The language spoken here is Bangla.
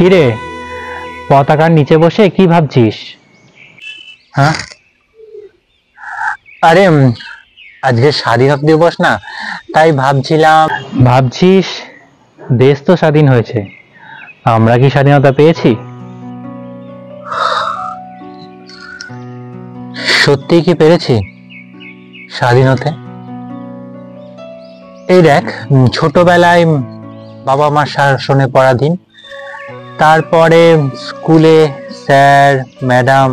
কিরে, পতাকার নিচে বসে কি ভাবছিস? হ্যাঁ, আরে আজকে স্বাধীনতা দিবস না, তাই ভাবছিলাম। ভাবছিস? দেশ তো স্বাধীন হয়েছে, আমরা কি স্বাধীনতা পেয়েছি? সত্যি কি পেরেছি স্বাধীন হতে? এই দেখ, ছোটবেলায় বাবা মার শাসনে পরাধীন, তারপরে স্কুলে স্যার ম্যাডাম